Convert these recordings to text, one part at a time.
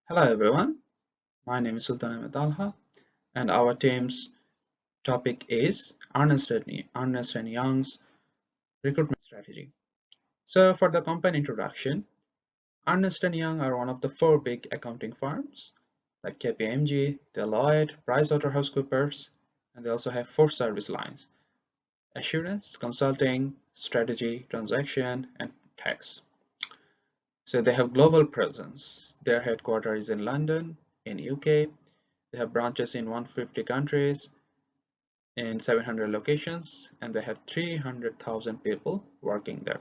Hello everyone, my name is Sultan Ahmed Talha and our team's topic is Ernst Young's recruitment strategy. So for the company introduction, Ernst Young are one of the four big accounting firms like KPMG, Deloitte, PricewaterhouseCoopers, and they also have four service lines: assurance, consulting, strategy, transaction, and tax. So they have global presence. Their headquarters is in London, in UK. They have branches in 150 countries in 700 locations, and they have 300,000 people working there.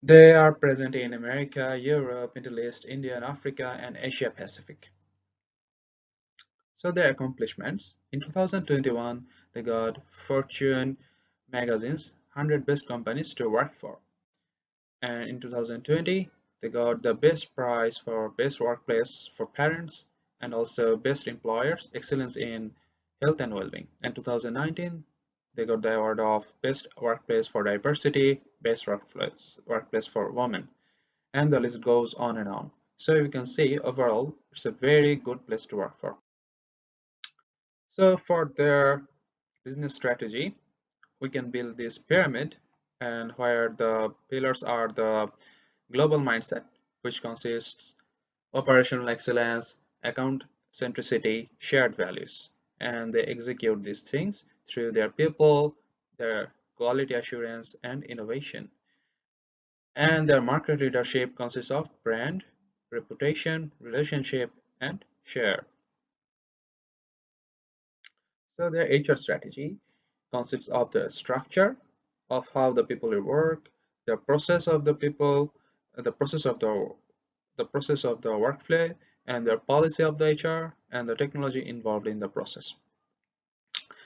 They are present in America, Europe, Middle East, India, and Africa, and Asia Pacific. So their accomplishments: in 2021, they got Fortune magazine's 100 best companies to work for, and in 2020, they got the best prize for best workplace for parents and also best employers excellence in health and well-being. In 2019, they got the award of best workplace for diversity, best workplace for women, and the list goes on and on. So you can see overall it's a very good place to work for. So for their business strategy, we can build this pyramid, and where the pillars are the global mindset, which consists operational excellence, account centricity, shared values, and they execute these things through their people, their quality assurance, and innovation. And their market leadership consists of brand, reputation, relationship, and share. So their HR strategy consists of the structure of how the people will work, the process of the people, the process of the process of the workflow, and the policy of the HR, and the technology involved in the process.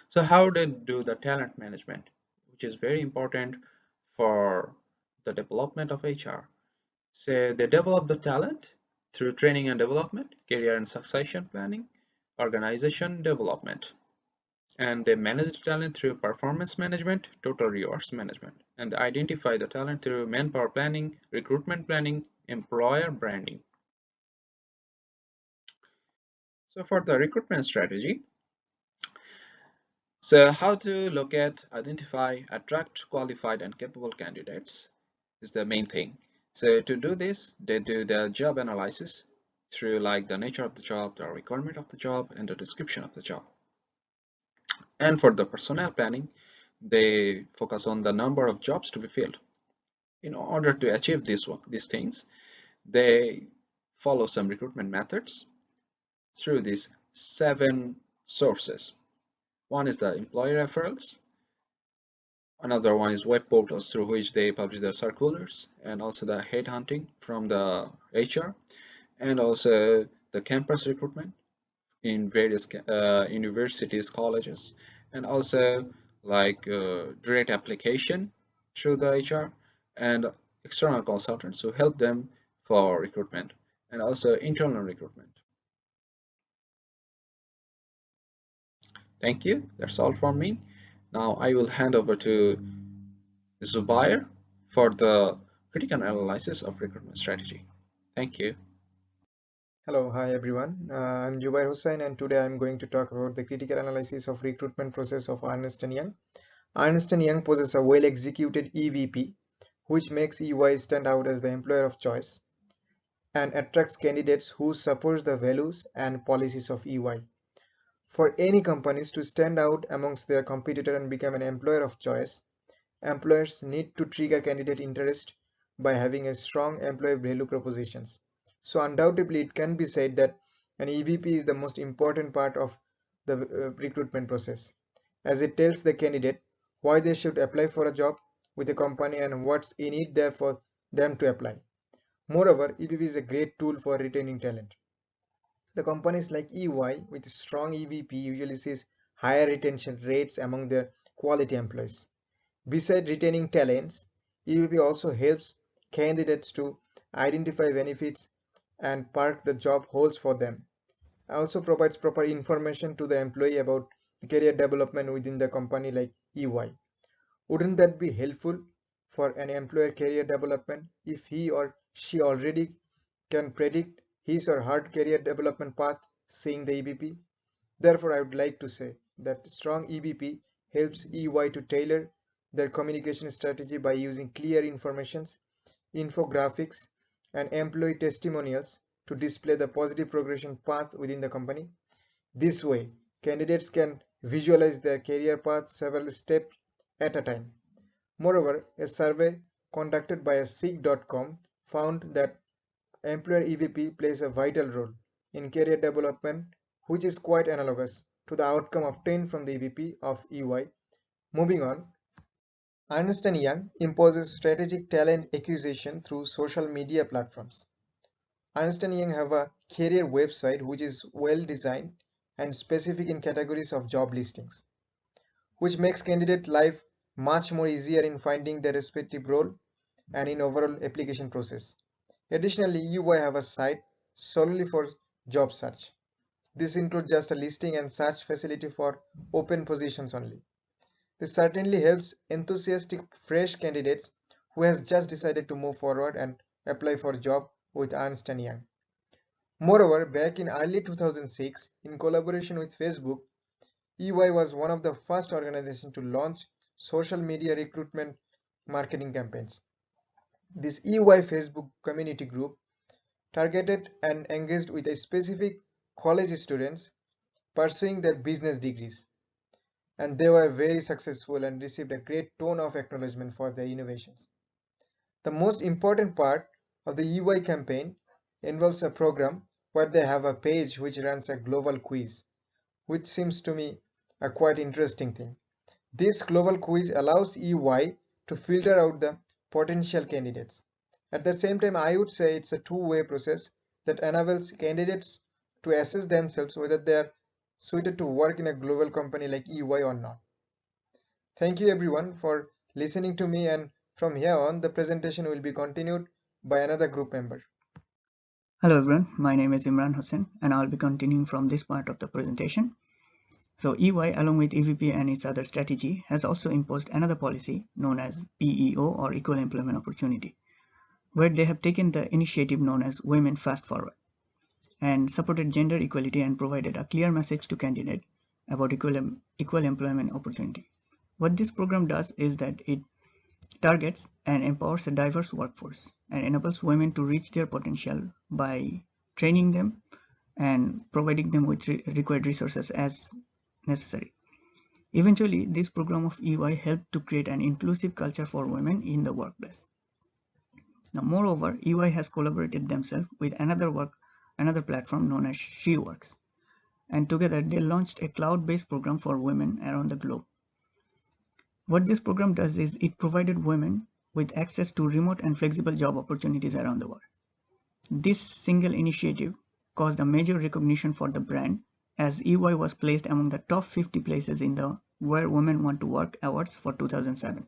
So how they do the talent management, which is very important for the development of HR. So they develop the talent through training and development, career and succession planning, organization development, and they manage the talent through performance management, total rewards management, and they identify the talent through manpower planning, recruitment planning, employer branding. So for the recruitment strategy, so how to locate, identify, attract qualified and capable candidates is the main thing. So to do this, they do the job analysis through like the nature of the job, the requirement of the job, and the description of the job. And for the personnel planning, they focus on the number of jobs to be filled. In order to achieve these things, they follow some recruitment methods through these 7 sources. One is the employer referrals. Another one is web portals through which they publish their circulars, and also the headhunting from the HR, and also the campus recruitment in various universities, colleges, and also like direct application through the HR, and external consultants who help them for recruitment, and also internal recruitment. Thank you. That's all from me. Now I will hand over to Zubair for the critical analysis of recruitment strategy. Thank you. Hello, hi everyone. I'm Jubair Hussain, and today I'm going to talk about the critical analysis of recruitment process of Ernst Young. Ernst Young possesses a well-executed EVP, which makes EY stand out as the employer of choice and attracts candidates who support the values and policies of EY. For any companies to stand out amongst their competitor and become an employer of choice, employers need to trigger candidate interest by having a strong employee value propositions. So undoubtedly, it can be said that an EVP is the most important part of the recruitment process, as it tells the candidate why they should apply for a job with a company and what's in it there for them to apply. Moreover, EVP is a great tool for retaining talent. The companies like EY with strong EVP usually sees higher retention rates among their quality employees. Besides retaining talents, EVP also helps candidates to identify benefits and perks the job holds for them. Also provides proper information to the employee about the career development within the company like EY. Wouldn't that be helpful for an employer career development if he or she already can predict his or her career development path seeing the EBP. Therefore, I would like to say that strong EBP helps EY to tailor their communication strategy by using clear informations, infographics, and employee testimonials to display the positive progression path within the company. This way, candidates can visualize their career path several steps at a time. Moreover, a survey conducted by a Seek.com found that employer EVP plays a vital role in career development, which is quite analogous to the outcome obtained from the EVP of EY. Moving on, Ernst Young imposes strategic talent acquisition through social media platforms. Ernst Young have a career website which is well designed and specific in categories of job listings, which makes candidate life much more easier in finding their respective role and in overall application process. Additionally, EY have a site solely for job search. This includes just a listing and search facility for open positions only. This certainly helps enthusiastic fresh candidates who has just decided to move forward and apply for a job with Ernst Young. Moreover, back in early 2006, in collaboration with Facebook, EY was one of the first organizations to launch social media recruitment marketing campaigns. This EY Facebook community group targeted and engaged with a specific college students pursuing their business degrees, and they were very successful and received a great tone of acknowledgement for their innovations. The most important part of the EY campaign involves a program where they have a page which runs a global quiz, which seems to me a quite interesting thing. This global quiz allows EY to filter out the potential candidates. At the same time, I would say it's a two-way process that enables candidates to assess themselves whether they are suited to work in a global company like EY or not. Thank you everyone for listening to me, and from here on the presentation will be continued by another group member. Hello everyone, my name is Imran Hussain and I'll be continuing from this part of the presentation. So EY, along with EVP and its other strategy, has also imposed another policy known as EEO or Equal Employment Opportunity, where they have taken the initiative known as Women Fast Forward and supported gender equality and provided a clear message to candidates about equal employment opportunity. What this program does is that it targets and empowers a diverse workforce and enables women to reach their potential by training them and providing them with required resources as necessary. Eventually, this program of EY helped to create an inclusive culture for women in the workplace. Now, moreover, EY has collaborated themselves with another platform known as SheWorks, and together they launched a cloud-based program for women around the globe. What this program does is it provided women with access to remote and flexible job opportunities around the world. This single initiative caused a major recognition for the brand, as EY was placed among the top 50 places in the Where Women Want to Work awards for 2007.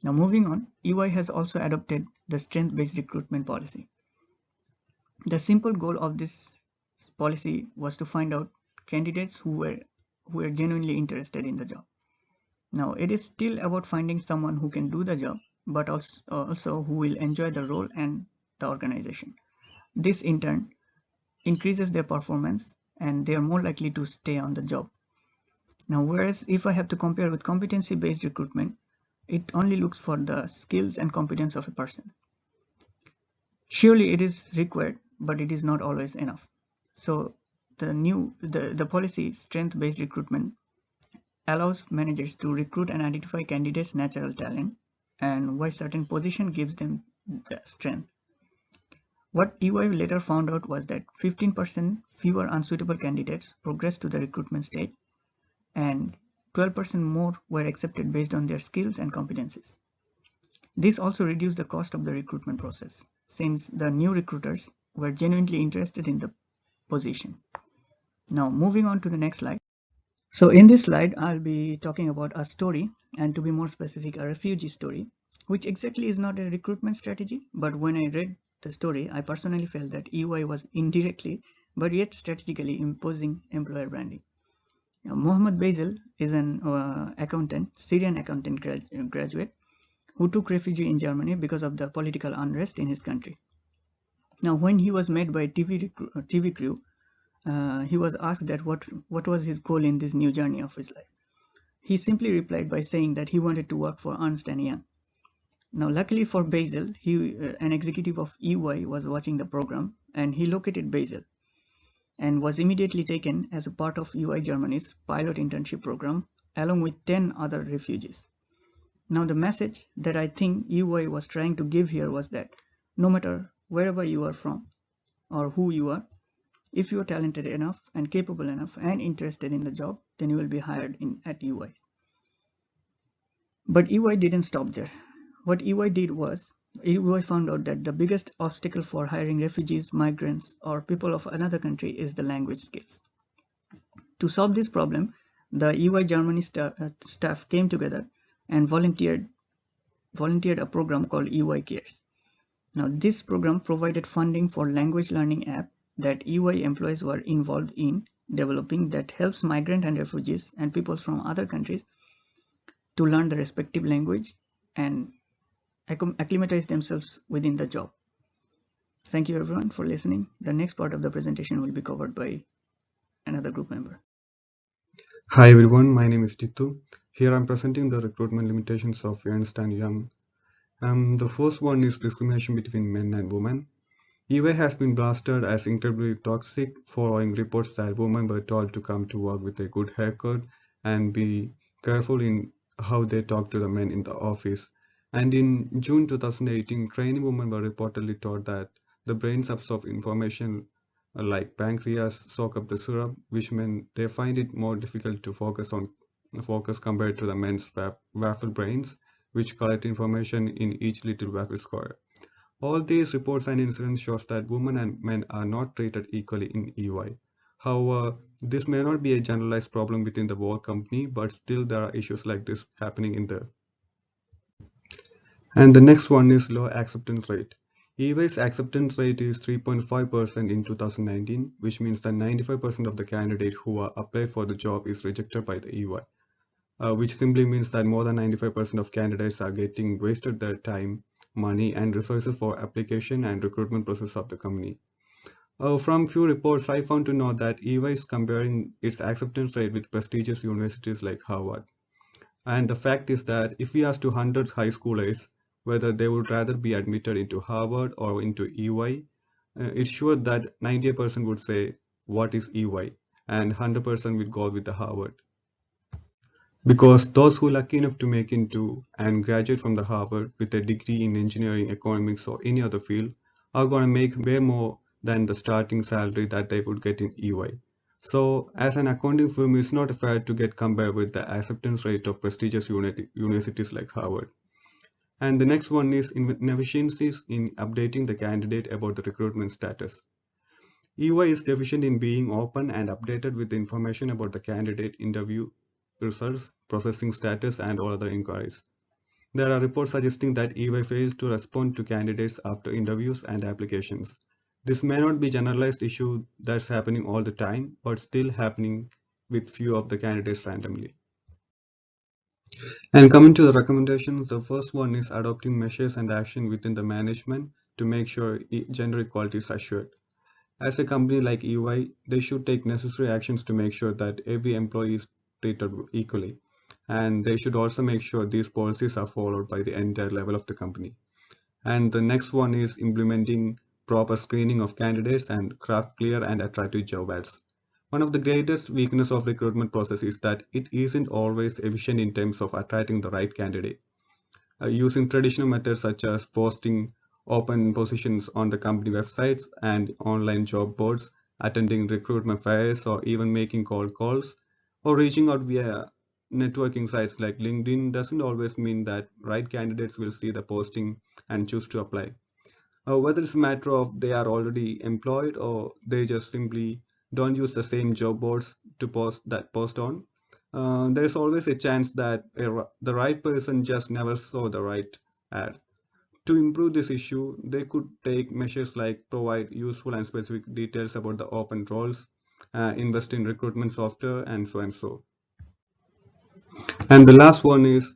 Now moving on, EY has also adopted the strength-based recruitment policy. The simple goal of this policy was to find out candidates who were genuinely interested in the job. Now, it is still about finding someone who can do the job, but also who will enjoy the role and the organization. This in turn increases their performance and they are more likely to stay on the job. Now, whereas if I have to compare with competency-based recruitment, it only looks for the skills and competence of a person. Surely it is required, but it is not always enough. So the policy strength-based recruitment allows managers to recruit and identify candidates' natural talent and why certain position gives them the strength. What EY later found out was that 15% fewer unsuitable candidates progressed to the recruitment stage and 12% more were accepted based on their skills and competencies. This also reduced the cost of the recruitment process, since the new recruiters were genuinely interested in the position. Now moving on to the next slide. So in this slide, I'll be talking about a story, and to be more specific, a refugee story, which exactly is not a recruitment strategy, but when I read the story, I personally felt that EY was indirectly, but yet strategically imposing employer branding. Now, Mohammed Basil is an Syrian accountant graduate, who took refuge in Germany because of the political unrest in his country. Now, when he was met by TV crew, he was asked that what was his goal in this new journey of his life. He simply replied by saying that he wanted to work for Ernst Young. Now, luckily for Basil, an executive of EY was watching the program, and he located Basil and was immediately taken as a part of EY Germany's pilot internship program along with 10 other refugees. Now, the message that I think EY was trying to give here was that no matter wherever you are from or who you are, if you are talented enough and capable enough and interested in the job, then you will be hired at EY. But EY didn't stop there. What EY did was, EY found out that the biggest obstacle for hiring refugees, migrants, or people of another country is the language skills. To solve this problem, the EY Germany staff came together and volunteered a program called EY Cares. Now, this program provided funding for language learning app that EY employees were involved in developing that helps migrant and refugees and people from other countries to learn the respective language and acclimatize themselves within the job. Thank you everyone for listening. The next part of the presentation will be covered by another group member. Hi everyone, my name is Titu. Here I'm presenting the recruitment limitations of Ernst Young. The first one is discrimination between men and women. EY has been blasted as incredibly toxic following reports that women were told to come to work with a good haircut and be careful in how they talk to the men in the office. And in June 2018, trainee women were reportedly told that the brains absorb information like pancreas soak up the syrup, which meant they find it more difficult to focus compared to the men's waffle brains, which collect information in each little waffle square. All these reports and incidents shows that women and men are not treated equally in EY. However, this may not be a generalized problem within the whole company, but still there are issues like this happening in there. And the next one is low acceptance rate. EY's acceptance rate is 3.5% in 2019, which means that 95% of the candidates who are applied for the job is rejected by the EY. Which simply means that more than 95% of candidates are getting wasted their time, money, and resources for application and recruitment process of the company. From few reports, I found to know that EY is comparing its acceptance rate with prestigious universities like Harvard. And the fact is that if we ask 200 high schoolers whether they would rather be admitted into Harvard or into EY, it's sure that 98% would say, what is EY? And 100% will go with the Harvard. Because those who are lucky enough to make into and graduate from the Harvard with a degree in engineering, economics, or any other field are going to make way more than the starting salary that they would get in EY. So, as an accounting firm, it's not fair to get compared with the acceptance rate of prestigious universities like Harvard. And the next one is inefficiencies in updating the candidate about the recruitment status. EY is deficient in being open and updated with information about the candidate interview results, processing status, and all other inquiries. There are reports suggesting that EY fails to respond to candidates after interviews and applications. This may not be a generalized issue that's happening all the time, but still happening with few of the candidates randomly. And coming to the recommendations, the first one is adopting measures and action within the management to make sure gender equality is assured. As a company like EY, they should take necessary actions to make sure that every employee is treated equally. And they should also make sure these policies are followed by the entire level of the company. And the next one is implementing proper screening of candidates and craft clear and attractive job ads. One of the greatest weaknesses of recruitment process is that it isn't always efficient in terms of attracting the right candidate. Using traditional methods such as posting open positions on the company websites and online job boards, attending recruitment fairs, or even making cold calls, or reaching out via networking sites like LinkedIn doesn't always mean that right candidates will see the posting and choose to apply. Whether it's a matter of they are already employed or they just simply don't use the same job boards to post on, there's always a chance that the right person just never saw the right ad. To improve this issue, they could take measures like provide useful and specific details about the open roles, invest in recruitment software, and so. And the last one is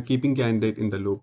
keeping candidate in the loop.